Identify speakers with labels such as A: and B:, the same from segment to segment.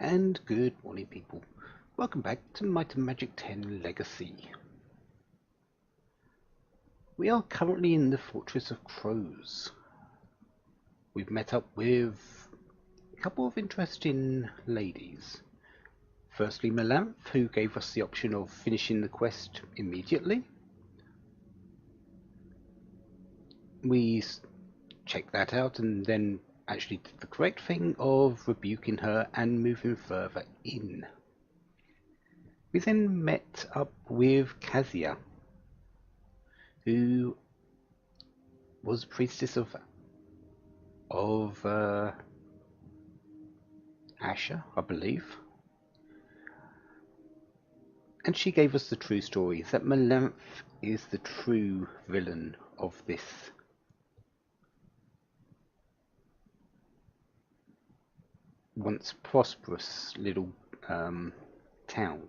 A: And good morning, people. Welcome back to Might and Magic 10 Legacy. We are currently in the Fortress of Crows. We've met up with a couple of interesting ladies. Firstly, Melanth, who gave us the option of finishing the quest immediately. We checked that out and then actually did the correct thing of rebuking her and moving further in. We then met up with Kazia, who was priestess of Asher, I believe. And she gave us the true story, that Melanth is the true villain of this once prosperous little town,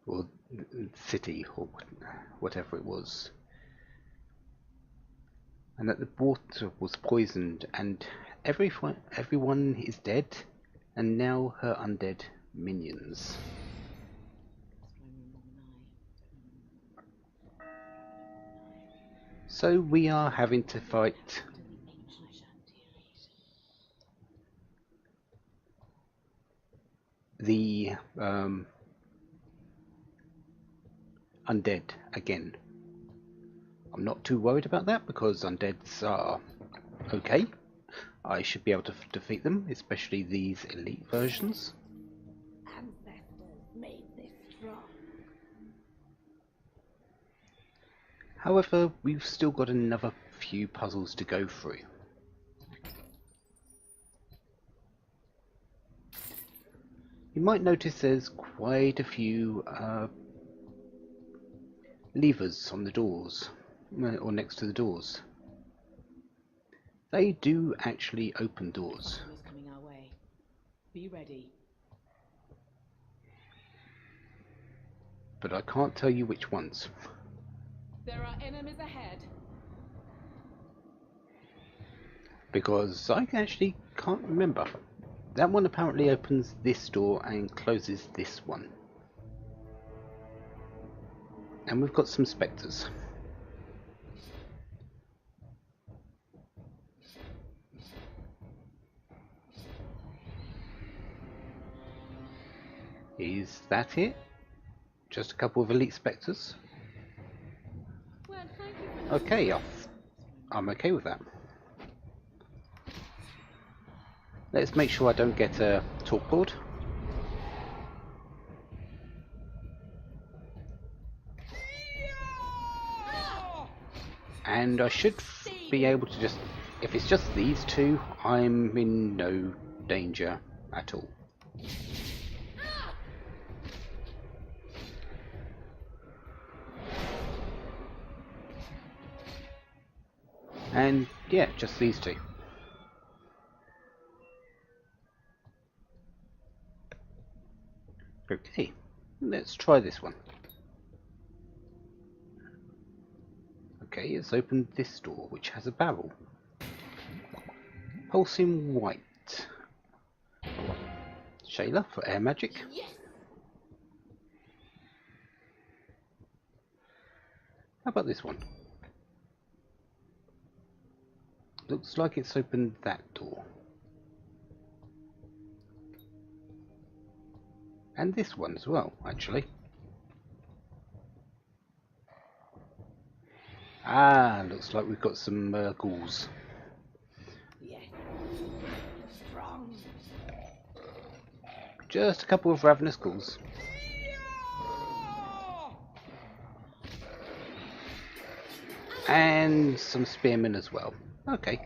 A: or city, or whatever it was, and that the water was poisoned and everyone is dead, and now her undead minions. So we are having to fight the undead again. I'm not too worried about that because undeads are okay. I should be able to defeat them, especially these elite versions.
B: Made this strong.
A: However, we've still got another few puzzles to go through. You might notice there's quite a few levers on the doors, or next to the doors. They do actually open doors.
B: Coming our way. Be ready.
A: But I can't tell you which ones.
B: There are enemies ahead.
A: Because I actually can't remember. That one apparently opens this door and closes this one. And we've got some spectres. Is that it? Just a couple of elite spectres?
B: Well, thank you for
A: Okay, I'm okay with that. Let's make sure I don't get a talk board. And I should be able to just, if it's just these two, I'm in no danger at all. And yeah, just these two. Okay, let's try this one. Okay, it's opened this door, which has a barrel. Pulsing white. Shayla for air magic.
B: Yes.
A: How about this one? Looks like it's opened that door. And this one as well, actually. Ah, looks like we've got some ghouls.
B: Yes. Strong.
A: Just a couple of ravenous ghouls. And some spearmen as well. Okay.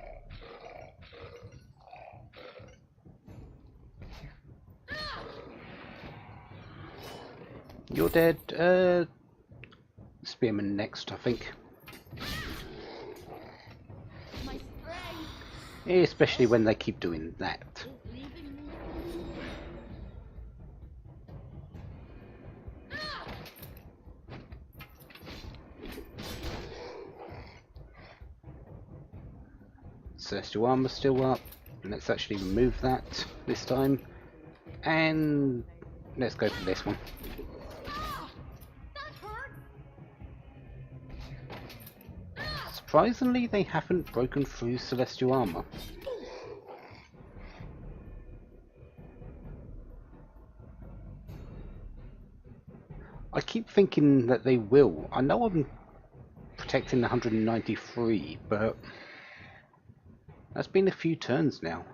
A: You're dead. Spearman next, I think.
B: My spray.
A: Especially when they keep doing that. Celestial armor still up. Let's actually remove that this time. And let's go for this one.
B: That hurt.
A: Surprisingly, they haven't broken through celestial armor. I keep thinking that they will. I know I'm protecting 193, but that's been a few turns now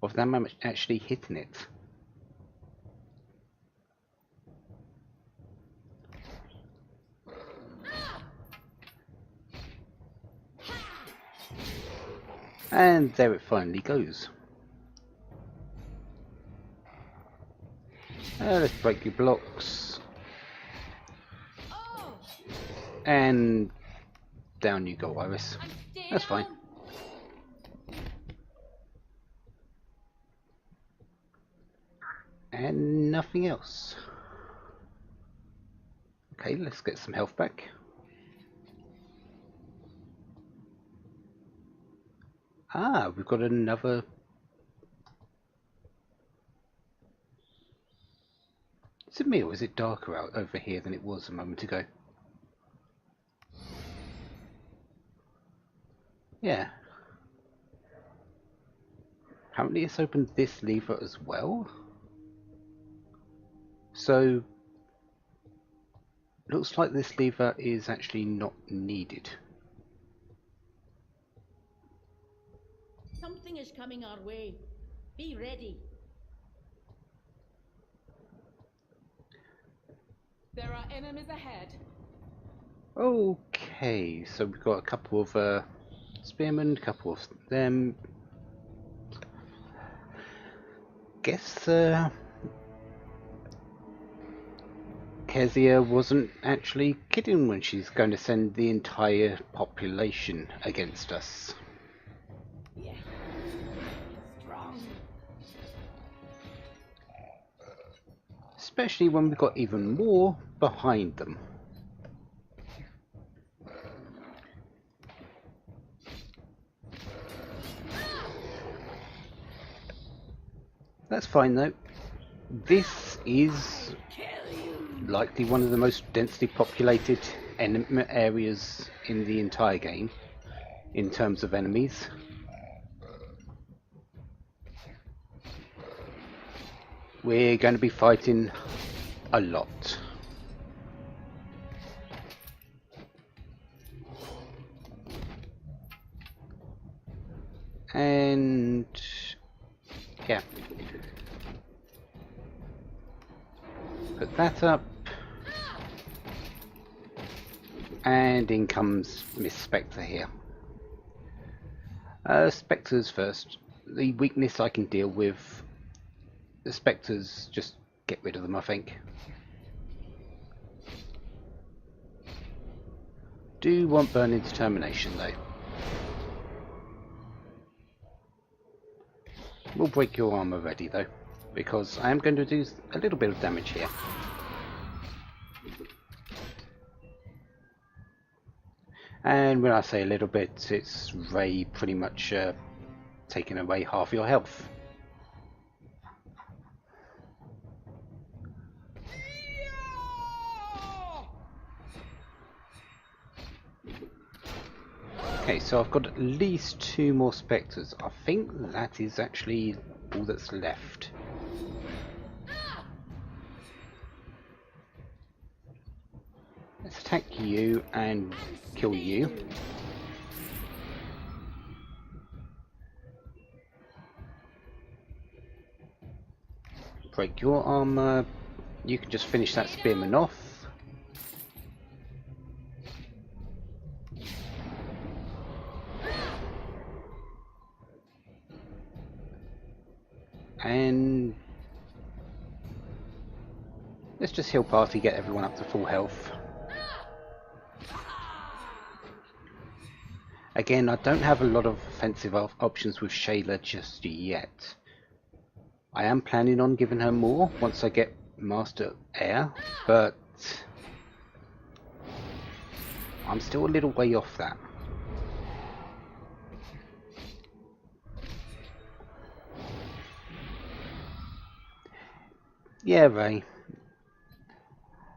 A: of them actually hitting it. And there it finally goes. Let's break your blocks.
B: Oh,
A: And down you go, Iris.
B: I'm
A: That's fine.
B: down.
A: And nothing else. Okay, let's get some health back. Ah, we've got another... Is it me or is it darker out over here than it was a moment ago? Yeah. Apparently it's opened this lever as well. So, looks like this lever is actually not needed.
B: Something is coming our way. Be ready. There are enemies ahead.
A: Okay, so we've got a couple of spearmen, a couple of them. Guess Kezia wasn't actually kidding when she's going to send the entire population against us.
B: Yes. Strong.
A: Especially when we've got even more behind them. That's fine though. This is likely one of the most densely populated areas in the entire game in terms of enemies. We're going to be fighting a lot. And yeah, put that up, and in comes Miss Spectre here. Spectres first. The weakness I can deal with. The Spectres, just get rid of them, I think. Do want burning determination though. We'll break your armor ready though, because I am going to do a little bit of damage here. And when I say a little bit, it's Ray pretty much taking away half your health. Okay, so I've got at least 2 more Spectres. I think that is actually all that's left. Let's attack you and kill you. Break your armor. You can just finish that spearman off. And let's just heal party, get everyone up to full health. Again, I don't have a lot of offensive options with Shayla just yet. I am planning on giving her more once I get Master Air, but I'm still a little way off that. Yeah, Ray.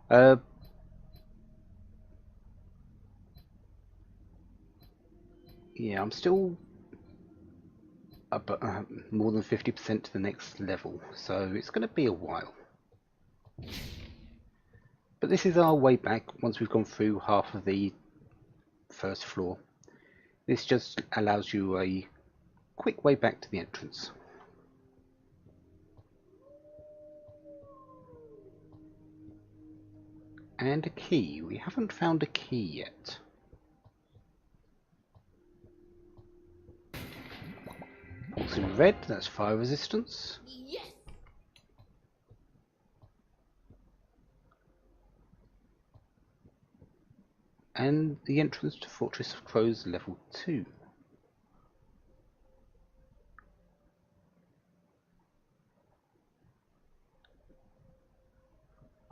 A: Uh, yeah, I'm still up more than 50% to the next level, so it's going to be a while. But this is our way back once we've gone through half of the first floor. This just allows you a quick way back to the entrance. And a key. We haven't found a key yet. What's in red? That's fire resistance.
B: Yes!
A: And the entrance to Fortress of Crows level 2.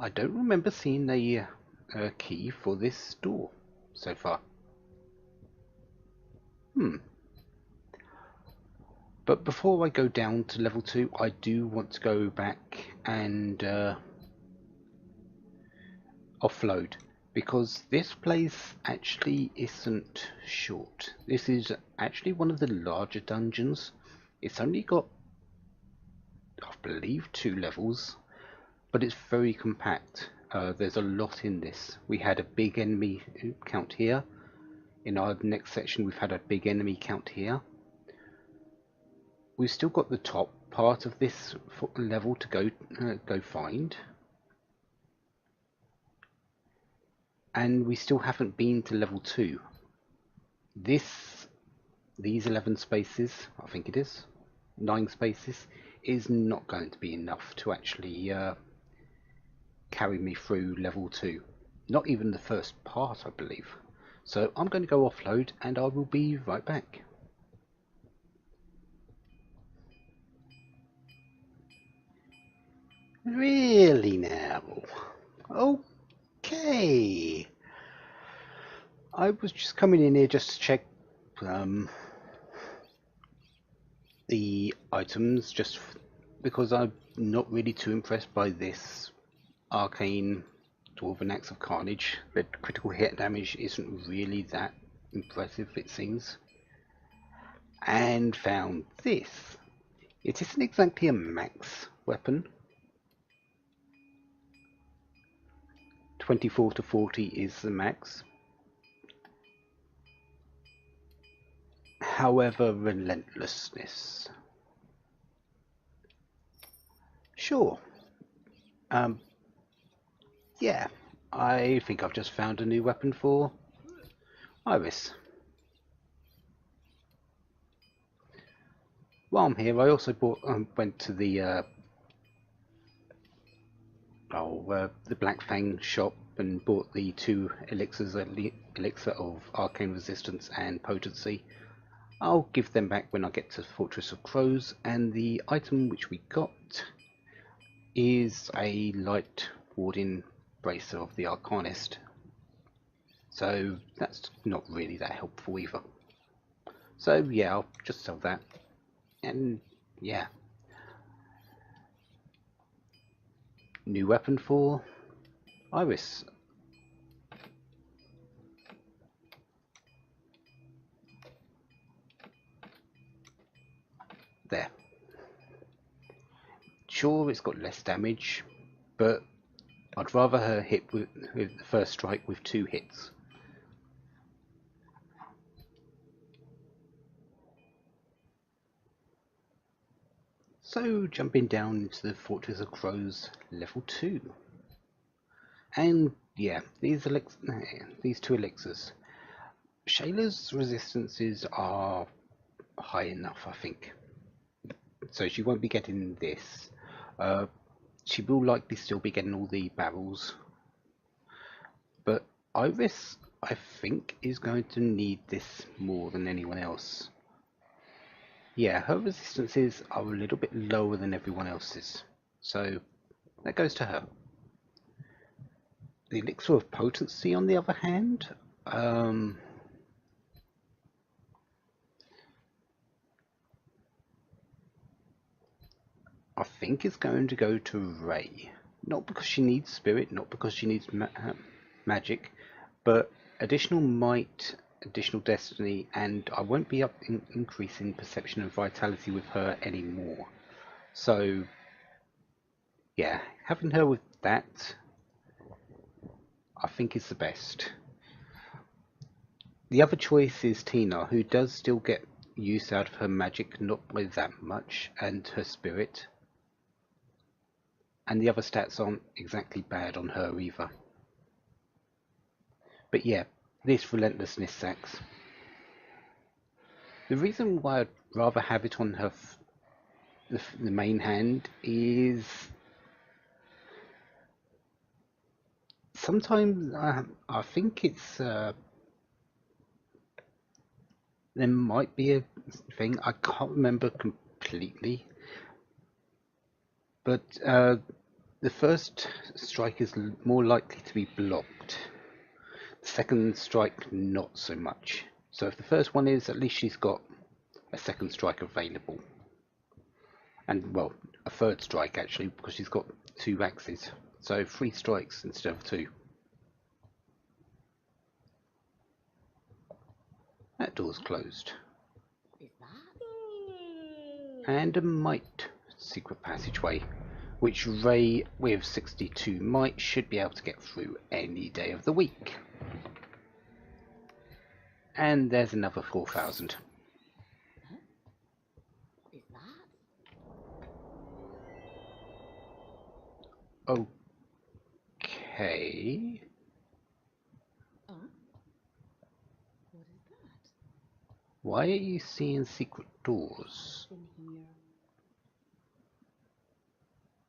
A: I don't remember seeing a key for this door so far. But before I go down to level 2, I do want to go back and offload, because this place actually isn't short. This is actually one of the larger dungeons. It's only got, I believe, 2 levels, but it's very compact. There's a lot in this. We had a big enemy count here. In our next section, we've had a big enemy count here. We've still got the top part of this level to go find, and we still haven't been to level 2. These 11 spaces, I think it is 9 spaces, is not going to be enough to actually carry me through level 2. Not even the first part, I believe. So I'm going to go offload, and I will be right back. Really now? Okay. I was just coming in here just to check the items, just because I'm not really too impressed by this arcane Dwarven Axe of Carnage. The critical hit damage isn't really that impressive, it seems. And found this. It isn't exactly a max weapon. 24 to 40 is the max. However, relentlessness. Sure. Yeah, I think I've just found a new weapon for Iris. While I'm here, I also went to the Black Fang shop and bought the 2 elixirs, elixir of arcane resistance and potency. I'll give them back when I get to Fortress of Crows, and the item which we got is a light warding bracer of the Arcanist. So that's not really that helpful either. So yeah, I'll just sell that. And yeah. New weapon for Iris. There. Sure, it's got less damage, but I'd rather her hit with the first strike with 2 hits. So jumping down into the Fortress of Crows level 2. And yeah, these 2 elixirs. Shayla's resistances are high enough, I think. So she won't be getting this. She will likely still be getting all the barrels. But Iris, I think, is going to need this more than anyone else. Yeah, her resistances are a little bit lower than everyone else's. So that goes to her. The elixir of potency, on the other hand, I think it's going to go to Ray. Not because she needs spirit, not because she needs magic, but additional might, additional destiny, and I won't be increasing perception and vitality with her anymore. So, yeah, having her with that, I think is the best. The other choice is Tina, who does still get use out of her magic, not by that much, and her spirit. And the other stats aren't exactly bad on her either. But yeah, this relentlessness sacks. The reason why I'd rather have it on her, the main hand, is sometimes I think it's there might be a thing, I can't remember completely, but the first strike is more likely to be blocked. The second strike, not so much. So if the first one is, at least she's got a second strike available. And, well, a third strike actually, because she's got 2 axes. So 3 strikes instead of 2. That door's closed.
B: Is that?
A: And a might secret passageway, which Ray with 62 might should be able to get through any day of the week. And there's another 4,000.
B: Is that?
A: Okay.
B: What is that?
A: Why are you seeing secret doors?
B: In here.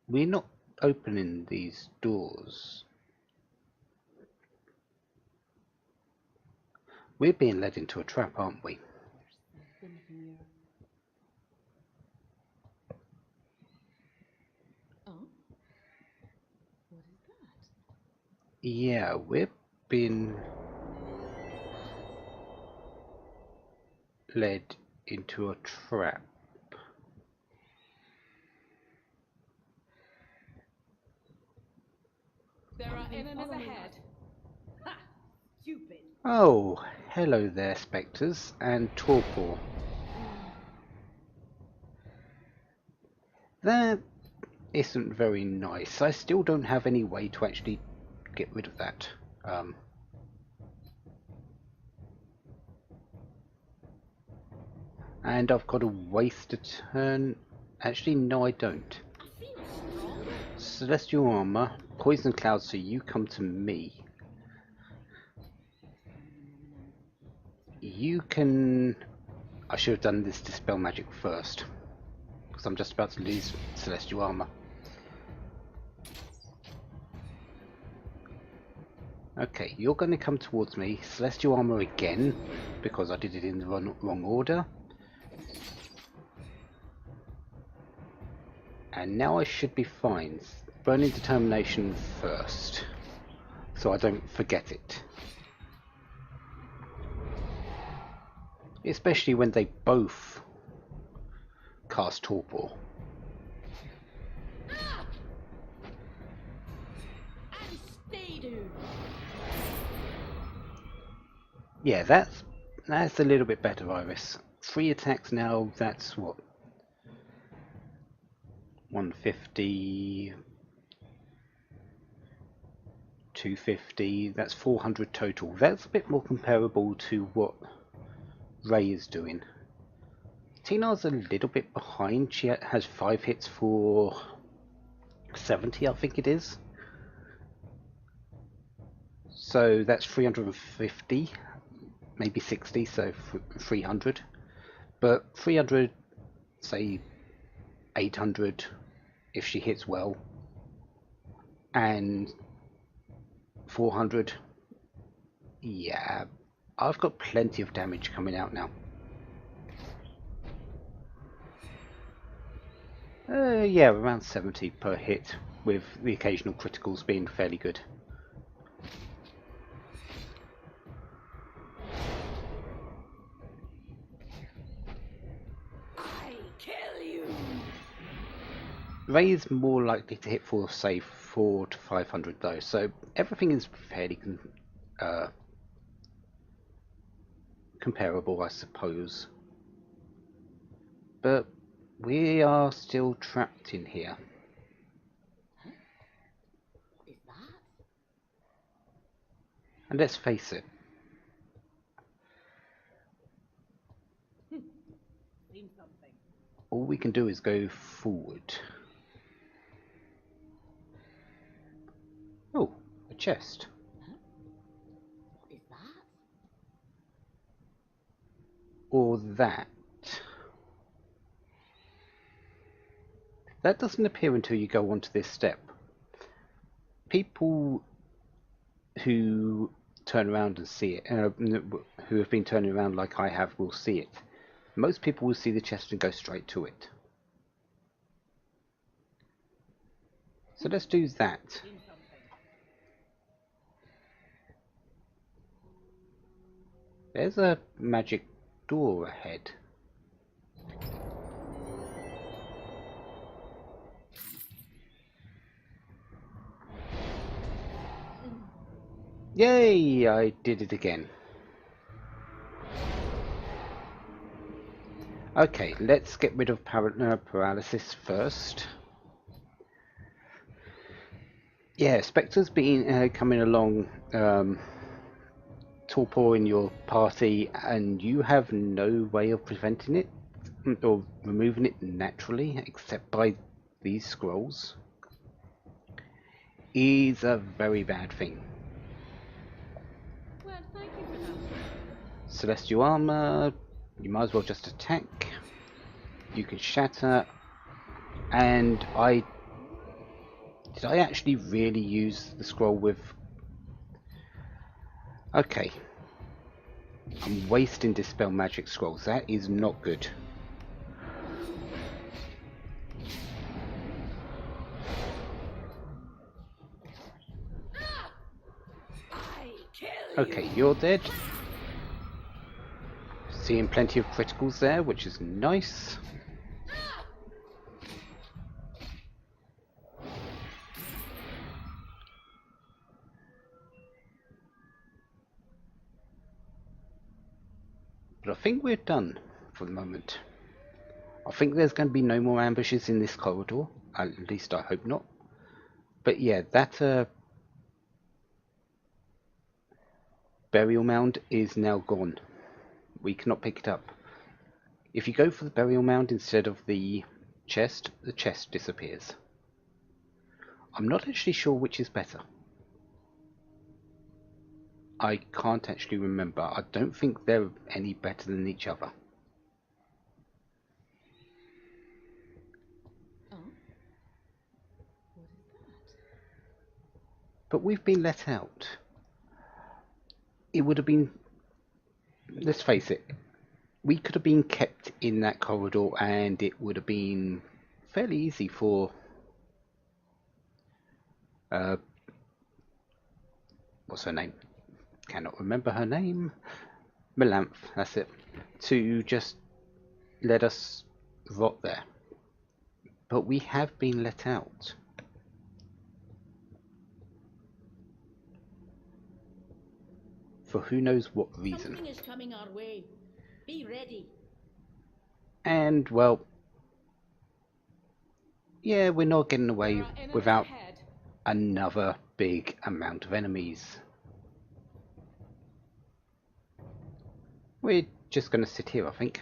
A: We're not opening these doors. We're being led into a trap, aren't we?
B: There's something here. What is that?
A: Yeah, we're being led into a trap.
B: There are enemies ahead. Ha! Stupid.
A: Oh, hello there, Spectres and Torpor. That isn't very nice. I still don't have any way to actually get rid of that. And I've got to waste a turn. Actually, no, I don't.
B: I feel stronger.
A: Celestial armor, poison cloud, so you come to me. You can... I should have done this dispel magic first, because I'm just about to lose celestial armor. Okay, you're going to come towards me. Celestial armor again, because I did it in the wrong order. And now I should be fine. Burning Determination first, so I don't forget it. Especially when they both cast Torpor.
B: And stay, dude.
A: Yeah, that's a little bit better, Iris. 3 attacks now, that's what? 150... 250, that's 400 total. That's a bit more comparable to what Ray is doing. Tina's a little bit behind. She has 5 hits for 70, I think it is. So that's 350, maybe 60, so 300. But 300, say 800 if she hits well. And 400, yeah, I've got plenty of damage coming out now. Yeah, around 70 per hit, with the occasional criticals being fairly good.
B: I kill you.
A: Ray is more likely to hit for, say, 4 to 500 though, so everything is fairly comparable, I suppose. But we are still trapped in here.
B: What is that?
A: And let's face it,
B: Seen something.
A: all we can do is go forward. Oh, a chest.
B: What is that?
A: Or that. That doesn't appear until you go onto this step. People who turn around and see it, who have been turning around like I have, will see it. Most people will see the chest and go straight to it. So let's do that.
B: Seen something.
A: There's a magic door ahead. Yay! I did it again. Okay, let's get rid of paralysis first. Yeah, Spectre's been coming along, torporing your party, and you have no way of preventing it or removing it naturally except by these scrolls. Is a very bad thing.
B: Well, thank you for that.
A: Celestial armor, you might as well just attack. You can shatter, and did I actually really use the scroll with... Okay. I'm wasting Dispel Magic Scrolls. That is not good.
B: I kill
A: Okay, you're dead. Seeing plenty of criticals there, which is nice. But I think we're done for the moment. I think there's going to be no more ambushes in this corridor. At least I hope not. But yeah, that burial mound is now gone. We cannot pick it up. If you go for the burial mound instead of the chest disappears. I'm not actually sure which is better. I can't actually remember. I don't think they're any better than each other.
B: Oh. What is that?
A: But we've been let out. It would have been... Let's face it. We could have been kept in that corridor and it would have been fairly easy for... what's her name? Cannot remember her name. Melanth, that's it. To just let us rot there. But we have been let out. For who knows what reason.
B: Something is coming our way. Be ready.
A: And, well... Yeah, we're not getting away
B: There are enemies
A: without
B: ahead.
A: another big amount of enemies. We're just going to sit here, I think.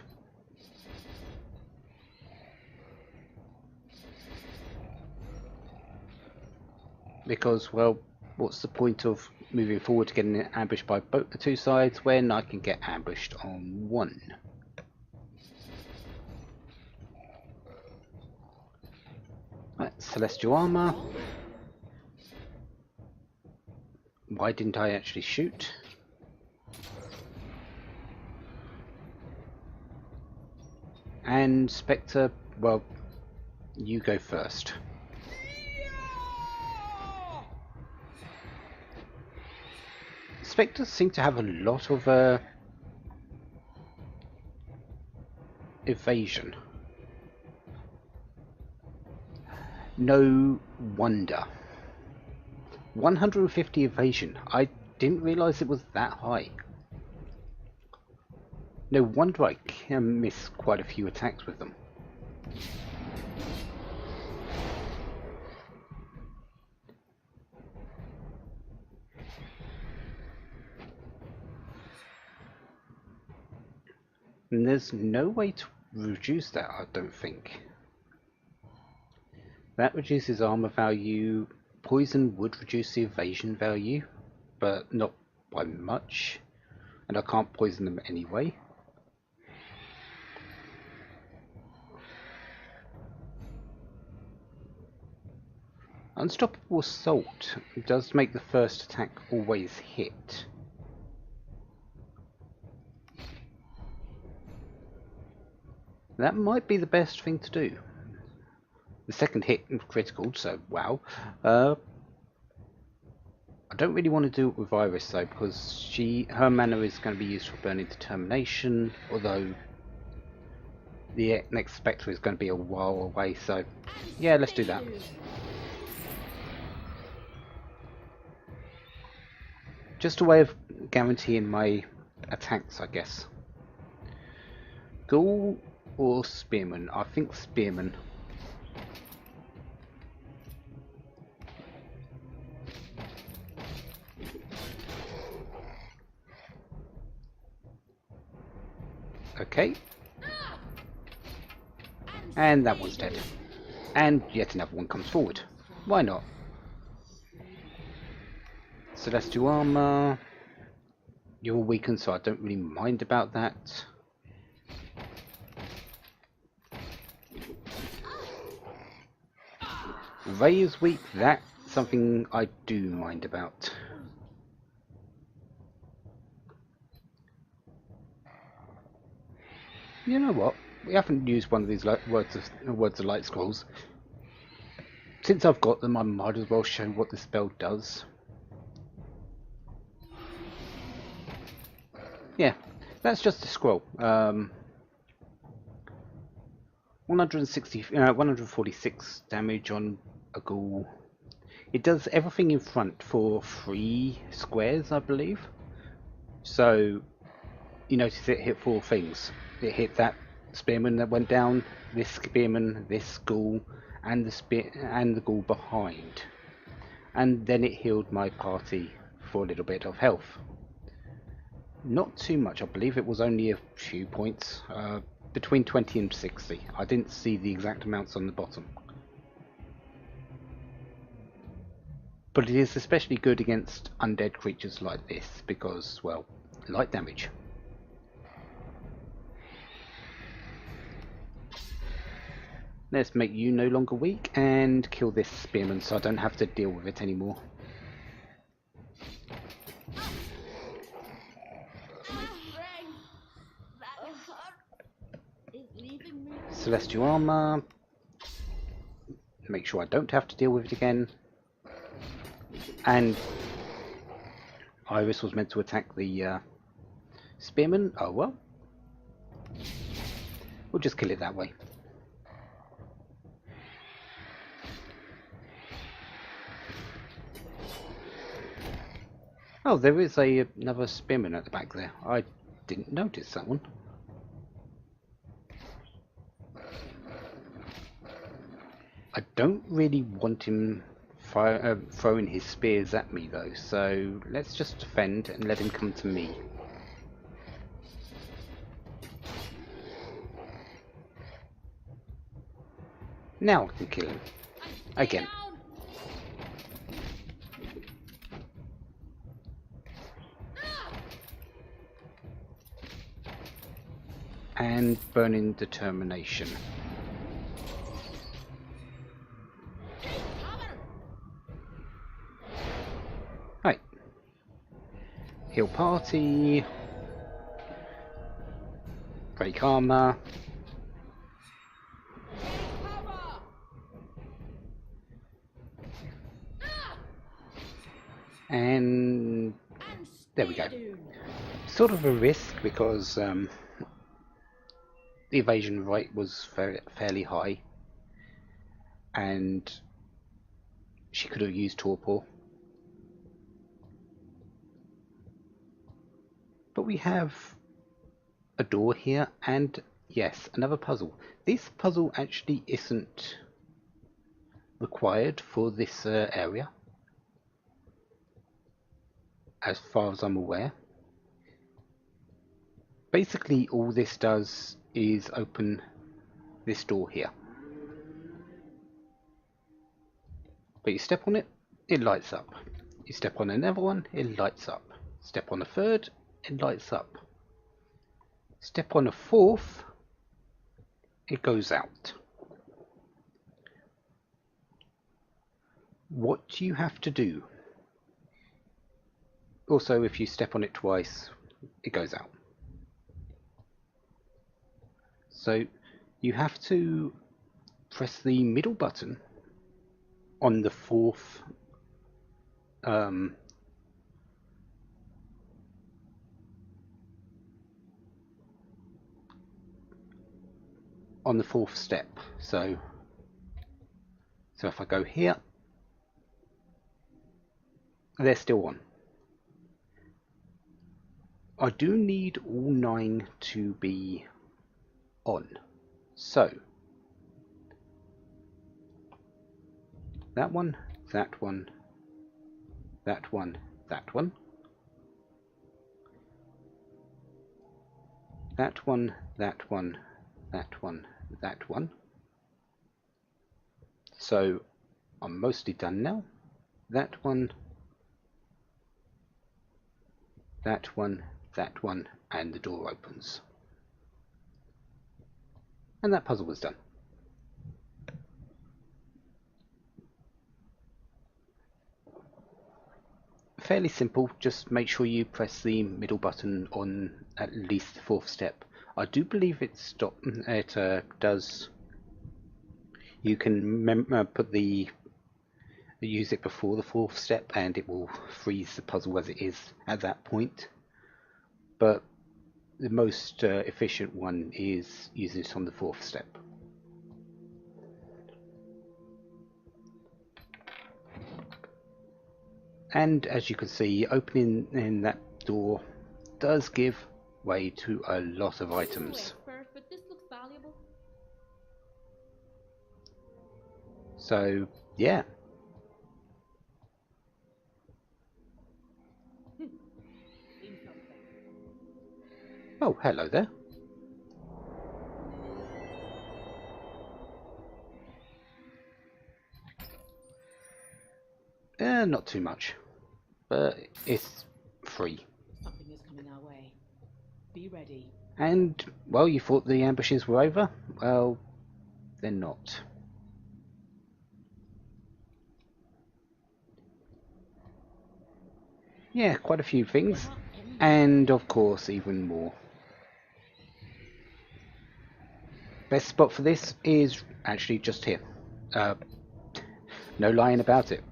A: Because, well, what's the point of moving forward to getting ambushed by both the two sides when I can get ambushed on one? Right, Celestial Armor. Why didn't I actually shoot? And Spectre, well, you go first. Spectres seem to have a lot of evasion. No wonder. 150 evasion. I didn't realise it was that high. No wonder I can miss quite a few attacks with them. And there's no way to reduce that, I don't think. That reduces armor value. Poison would reduce the evasion value, but not by much. And I can't poison them anyway. Unstoppable Assault does make the first attack always hit. That might be the best thing to do. The second hit critical, so wow. I don't really want to do it with Iris though, because her mana is going to be used for Burning Determination, although the next Spectre is going to be a while away, so yeah, let's do that. Just a way of guaranteeing my attacks, I guess. Ghoul or Spearman? I think Spearman. Okay. And that one's dead. And yet another one comes forward. Why not? Celestial Armor. You're weakened, so I don't really mind about that. Ray is weak. That's something I do mind about. You know what? We haven't used one of these words of light scrolls. Since I've got them, I might as well show what the spell does. Yeah, that's just a scroll. 146 damage on a ghoul. It does everything in front for 3 squares, I believe. So you notice it hit 4 things. It hit that spearman that went down, this spearman, this ghoul, and the ghoul behind. And then it healed my party for a little bit of health. Not too much, I believe it was only a few points, between 20 and 60. I didn't see the exact amounts on the bottom. But it is especially good against undead creatures like this because, well, light damage. Let's make you no longer weak and kill this spearman so I don't have to deal with it anymore. Celestial Armor. Make sure I don't have to deal with it again. And Iris was meant to attack the spearman. Oh well. We'll just kill it that way. Oh, there is another spearman at the back there. I didn't notice that one. I don't really want him throwing his spears at me though, so let's just defend and let him come to me. Now I can kill him. Again. And Burning Determination. Right. Heal party. Break armor. And there we go. Sort of a risk because the evasion rate was fairly high, and she could have used torpor. But we have a door here, and yes, another puzzle. This puzzle actually isn't required for this area, as far as I'm aware. Basically, all this does is open this door here. But you step on it, it lights up. You step on another one, it lights up. Step on a third, it lights up. Step on a fourth, it goes out. What you have to do, also if you step on it twice, it goes out. So you have to press the middle button on the fourth on the fourth step. So if I go here, they're still on. I do need all 9 to be on. So that one, that one, that one, that one, that one, that one, that one, that one. So I'm mostly done now. That one, that one, that one, and the door opens. And that puzzle was done. Fairly simple, just make sure you press the middle button on at least the fourth step. I do believe it does. You can use it before the fourth step and it will freeze the puzzle as it is at that point. But the most efficient one is using it on the fourth step. And as you can see, opening in that door does give way to a lot of items.
B: But this looks valuable.
A: So yeah. Oh, hello there. Not too much, but it's free.
B: Something is coming our way. Be ready.
A: And, well, you thought the ambushes were over? Well, they're not. Yeah, quite a few things. And, of course, even more. Best spot for this is actually just here. No lying about it.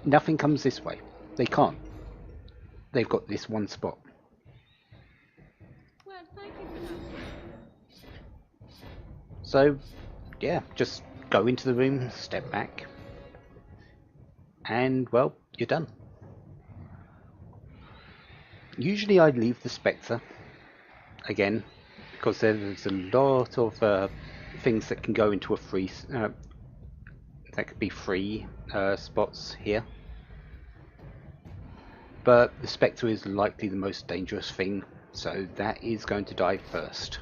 A: Nothing comes this way. They can't. They've got this one spot.
B: Well, thank you for that.
A: So, yeah, just go into the room, step back, and, well, you're done. Usually I leave the Spectre, again, because there's a lot of things that can go into a free, that could be free spots here. But the Spectre is likely the most dangerous thing, so that is going to die first.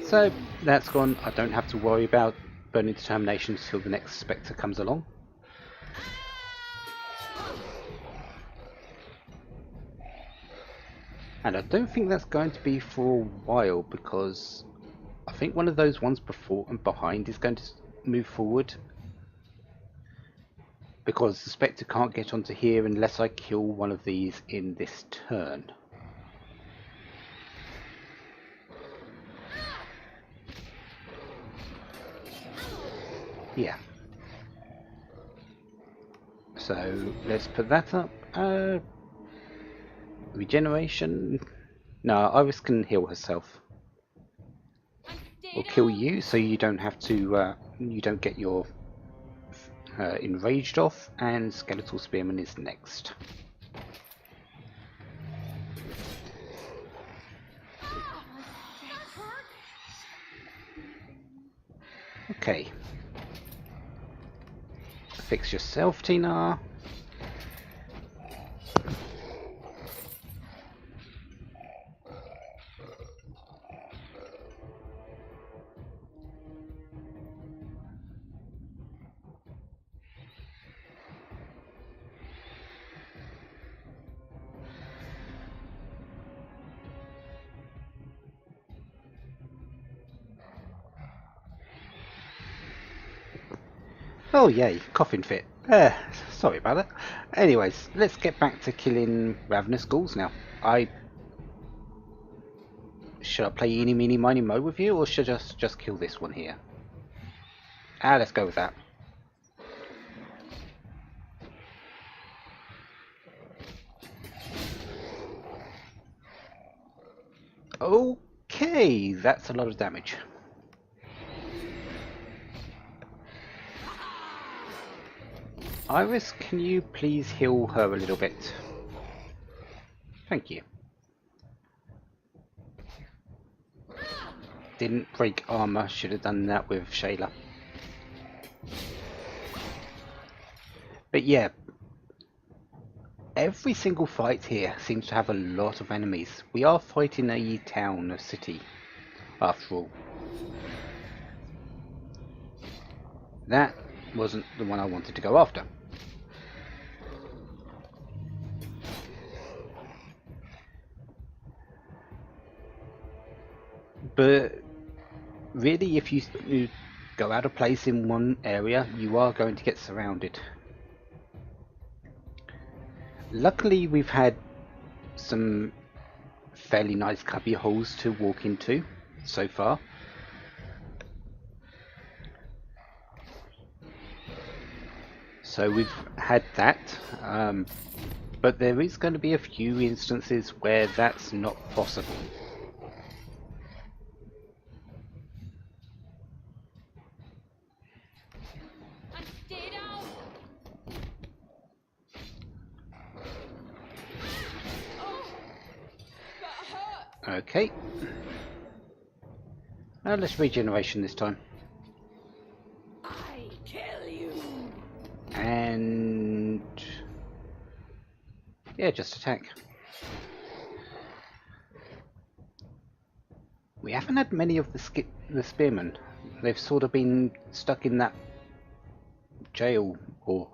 A: So that's gone. I don't have to worry about burning determination until the next Spectre comes along. And I don't think that's going to be for a while, because I think one of those ones before and behind is going to move forward. Because the Spectre can't get onto here unless I kill one of these in this turn. Yeah. So let's put that up. Uh, Regeneration. No, Iris can heal herself. Or kill you, so you don't have to. You don't get your enraged off. And Skeletal Spearman is next. Okay. Fix yourself, Tina. Oh yay, coughing fit. Sorry about that. Anyways, let's get back to killing ravenous ghouls now. Should I play eeny meeny miny mo with you, or should I just kill this one here? Let's go with that. Okay, that's a lot of damage. Iris, can you please heal her a little bit? Thank you. Didn't break armor, should have done that with Shayla. But yeah, every single fight here seems to have a lot of enemies. We are fighting a town, a city, after all. That wasn't the one I wanted to go after. But really, if you go out of place in one area, you are going to get surrounded. Luckily, we've had some fairly nice cubby holes to walk into so far. So we've had that, but there is going to be a few instances where that's not possible. Okay. Let's regeneration this time.
B: I kill you.
A: And yeah, just attack. We haven't had many of the spearmen. They've sort of been stuck in that jail or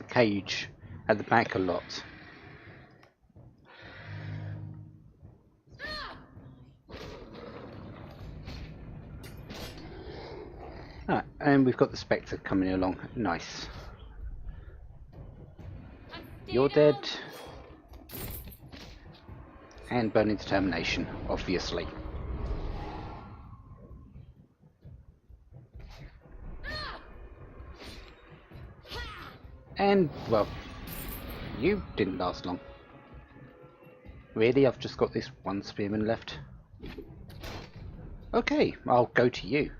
A: cage at the back a lot. Ah, and we've got the Spectre coming along. Nice. You're dead. And Burning Determination, obviously. And, well, you didn't last long. Really, I've just got this one spearman left. Okay, I'll go to you.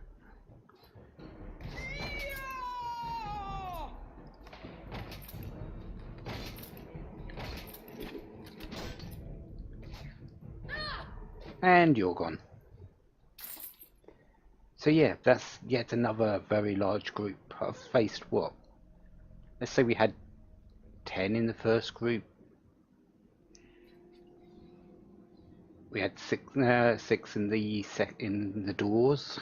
A: And you're gone. So yeah, that's yet another very large group. I've faced what? Let's say we had 10 in the first group. We had six in the doors.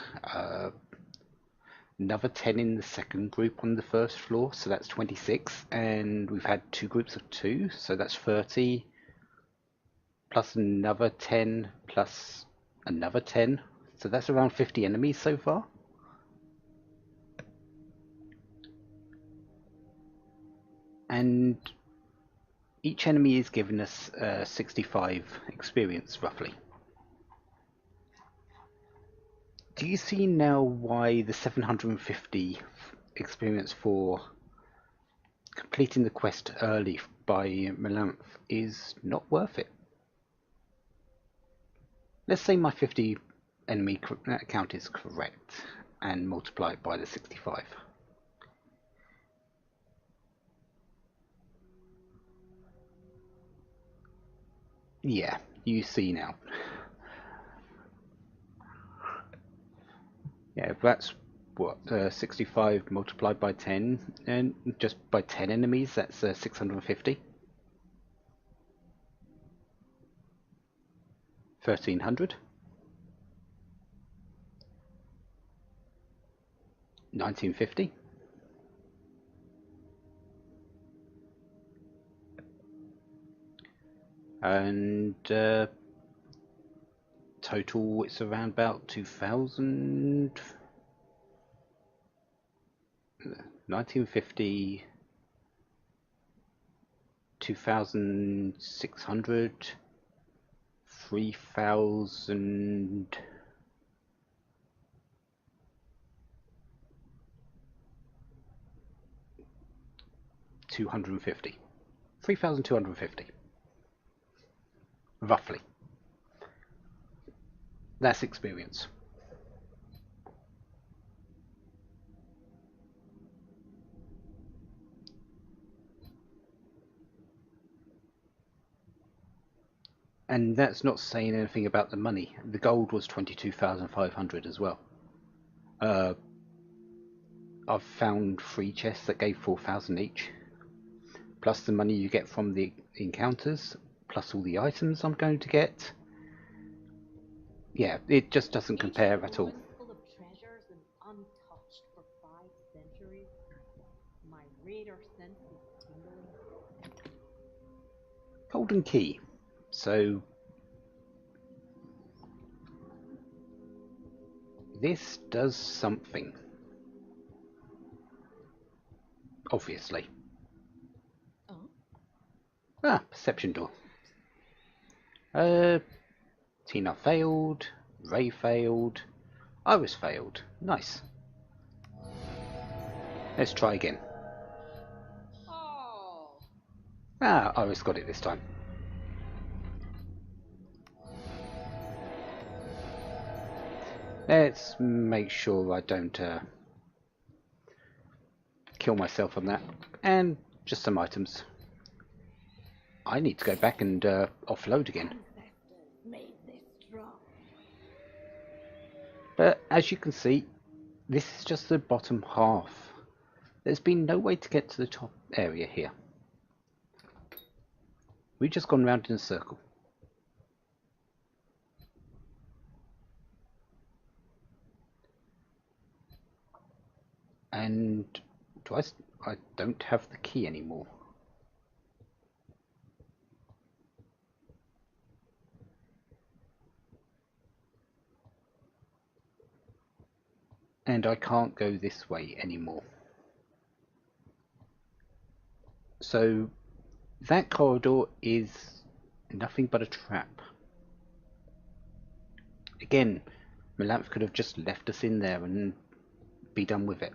A: Another 10 in the second group on the first floor, so that's 26. And we've had two groups of 2, so that's 30. Plus another 10, plus another 10. So that's around 50 enemies so far. And each enemy is giving us 65 experience, roughly. Do you see now why the 750 experience for completing the quest early by Melanth is not worth it. Let's say my 50 enemy count is correct and multiply it by the 65. Yeah, you see now. Yeah, that's what 65 multiplied by 10, and just by 10 enemies, that's 650. 1300. 1950. And total it's around about 2000. 1950, 2600, 3000, 250. 3250 roughly. That's experience. And that's not saying anything about the money. The gold was 22,500 as well. I've found 3 chests that gave 4,000 each, plus the money you get from the encounters, plus all the items I'm going to get. Yeah, it just doesn't compare at all.
B: Full of treasures and untouched for 5 centuries. My raider sense is tingling.
A: Golden key. So this does something. Obviously.
B: Oh?
A: Ah, perception door. Tina failed. Ray failed. Iris failed. Nice. Let's try again.
B: Oh!
A: Ah, Iris got it this time. Let's make sure I don't kill myself on that. And just some items. I need to go back and offload again.
B: Made this strong.
A: But as you can see, this is just the bottom half. There's been no way to get to the top area here. We've just gone round in a circle. And I don't have the key anymore. And I can't go this way anymore. So that corridor is nothing but a trap. Again, Melanth could have just left us in there and be done with it.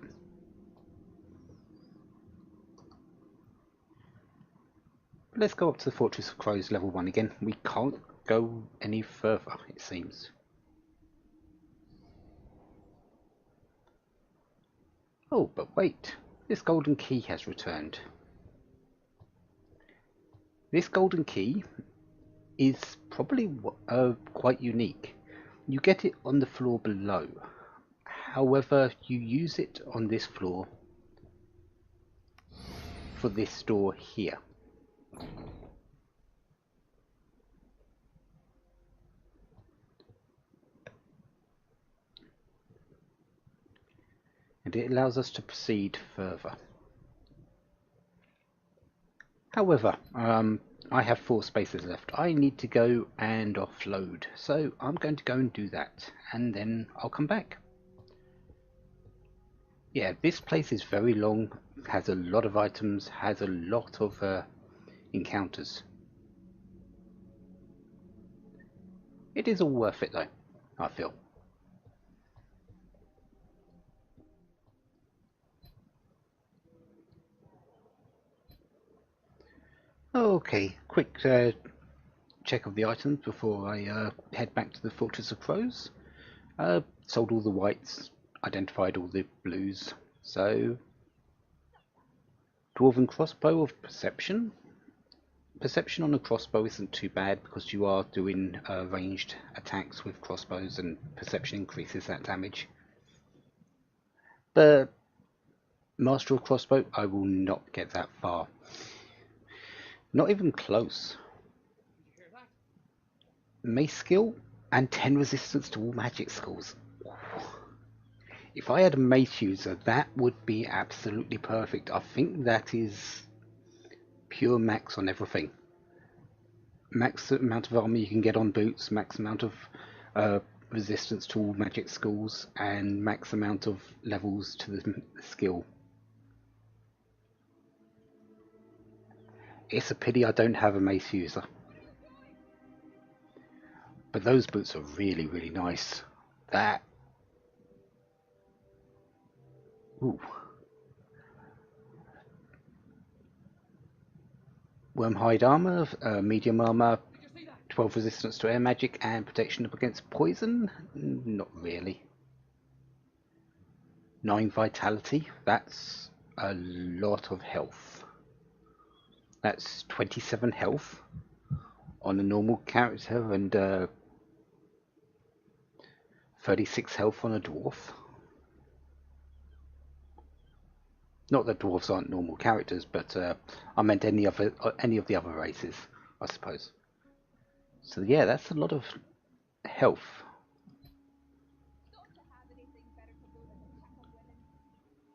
A: Let's go up to the Fortress of Crows level 1 again. We can't go any further, it seems. Oh, but wait. This golden key has returned. This golden key is probably quite unique. You get it on the floor below. However, you use it on this floor for this door here. And it allows us to proceed further. However, I have 4 spaces left. I need to go and offload, so I'm going to go and do that, and then I'll come back. Yeah, this place is very long, has a lot of items, has a lot of encounters. It is all worth it though, I feel. Okay, quick check of the items before I head back to the Fortress of Crows. Sold all the whites, identified all the blues. So, Dwarven crossbow of perception. Perception on a crossbow isn't too bad because you are doing ranged attacks with crossbows, and perception increases that damage. But Master of Crossbow, I will not get that far. Not even close. Mace skill and 10 resistance to all magic skills. If I had a mace user, that would be absolutely perfect. I think that is pure max on everything. Max amount of armor you can get on boots, max amount of resistance to all magic skills, and max amount of levels to the skill. It's a pity I don't have a mace user. But those boots are really, really nice. That... Ooh. Wormhide armor, medium armor, 12 resistance to air magic, and protection up against poison? Not really. 9 vitality, that's a lot of health. That's 27 health on a normal character and 36 health on a dwarf. Not that dwarves aren't normal characters, but I meant any of the other races, I suppose. So yeah, that's a lot of health.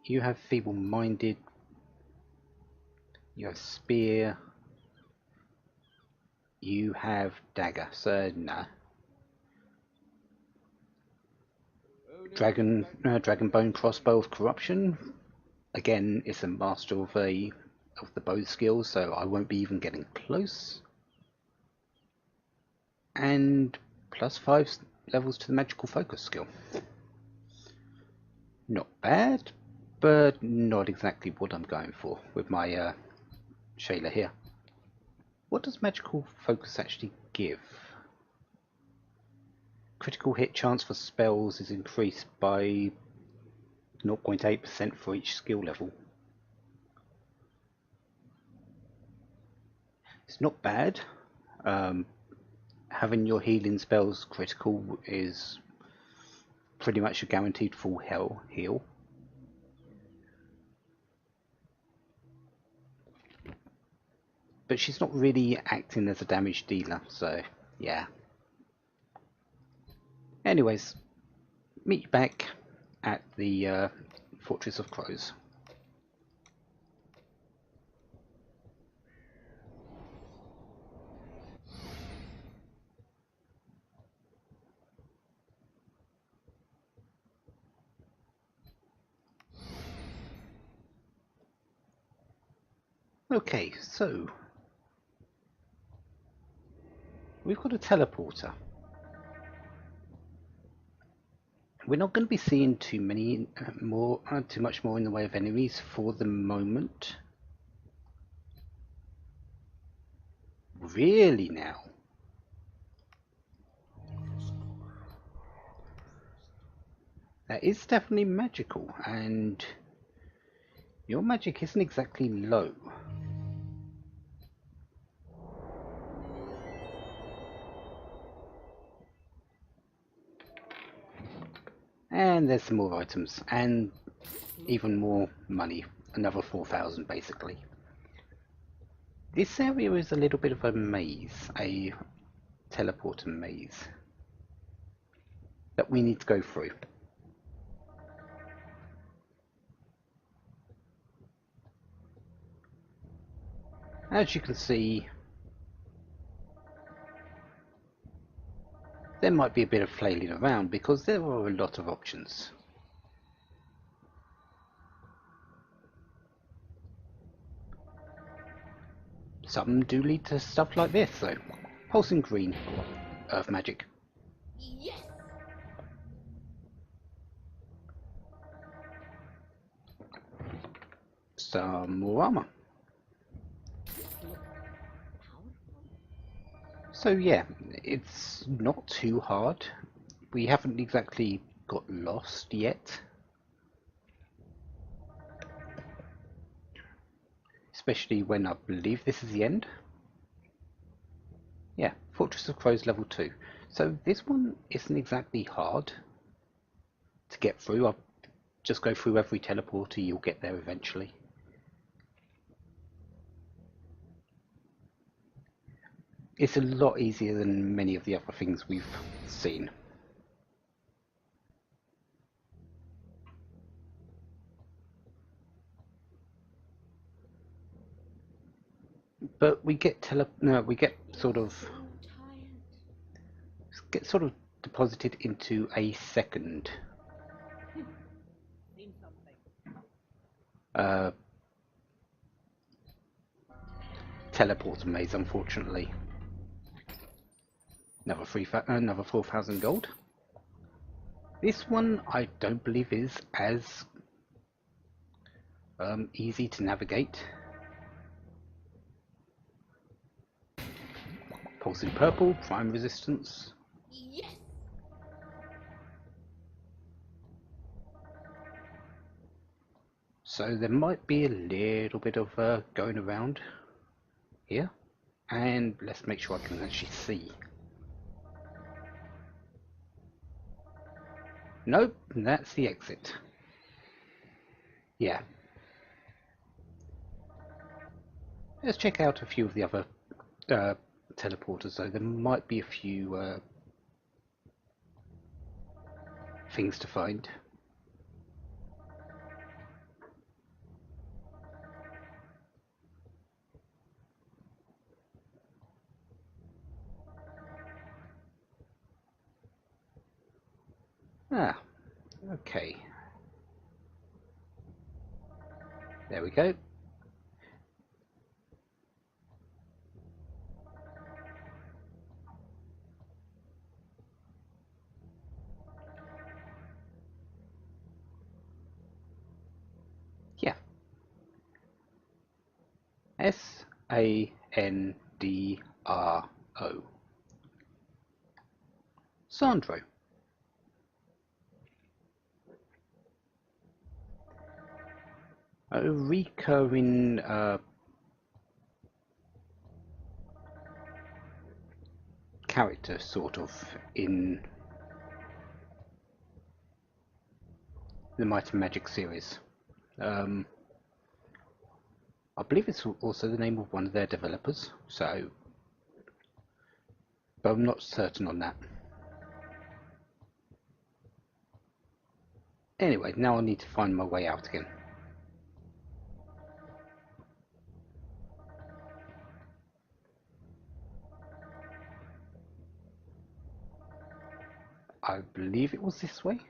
A: You have feeble-minded. You have spear. You have dagger. So nah. Dragonbone crossbow of corruption. Again, it's a master of the bow skill, so I won't be even getting close. And plus 5 levels to the magical focus skill. Not bad, but not exactly what I'm going for with my Shayla here. What does magical focus actually give? Critical hit chance for spells is increased by 0.8% for each skill level. It's not bad. Having your healing spells critical is pretty much a guaranteed full heal. But she's not really acting as a damage dealer, so yeah. Anyways, meet you back at the Fortress of Crows. Okay, so we've got a teleporter. We're not going to be seeing too much more in the way of enemies for the moment. Really now? That is definitely magical, and your magic isn't exactly low. And there's some more items, and even more money. Another 4,000 basically. This area is a little bit of a maze, a teleporter maze that we need to go through. As you can see, there might be a bit of flailing around because there are a lot of options. Some do lead to stuff like this though. Pulsing green, earth magic.
B: Yes!
A: Some more armor. So yeah, it's not too hard. We haven't exactly got lost yet. Especially when I believe this is the end. Yeah, Fortress of Crows level 2. So this one isn't exactly hard to get through. I'll just go through every teleporter, you'll get there eventually. It's a lot easier than many of the other things we've seen. But we get sort of deposited into a second
B: Seen something.
A: uh, teleporter maze, unfortunately. Another 4,000 gold. This one I don't believe is as easy to navigate. Pulsing purple, prime resistance.
B: Yes.
A: So there might be a little bit of going around here. And let's make sure I can actually see. Nope, that's the exit. Yeah. Let's check out a few of the other teleporters though. There might be a few things to find. Ah, okay. There we go. Yeah. Sandro. Sandro. A recurring character, sort of, in the Might and Magic series. Um, I believe it's also the name of one of their developers, so, but I'm not certain on that. Anyway, now I need to find my way out again. I believe it was this way.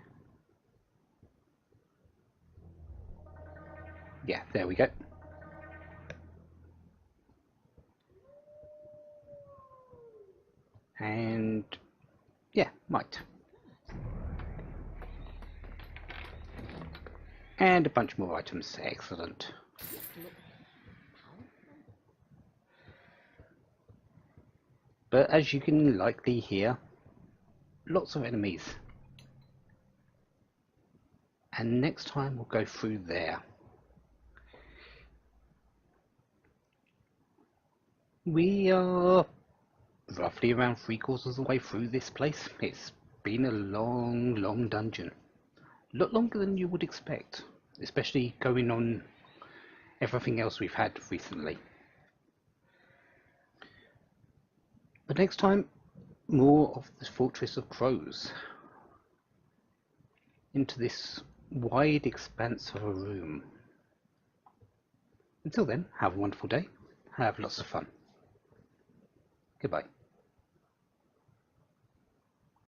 A: Yeah, there we go. And yeah, might. And a bunch more items. Excellent. But as you can likely hear, lots of enemies. And next time we'll go through there. We are roughly around 3/4 of the way through this place. It's been a long dungeon. A lot longer than you would expect, especially going on everything else we've had recently. But next time, more of the Fortress of Crows. Into this wide expanse of a room. Until then, have a wonderful day. Have lots of fun. Goodbye.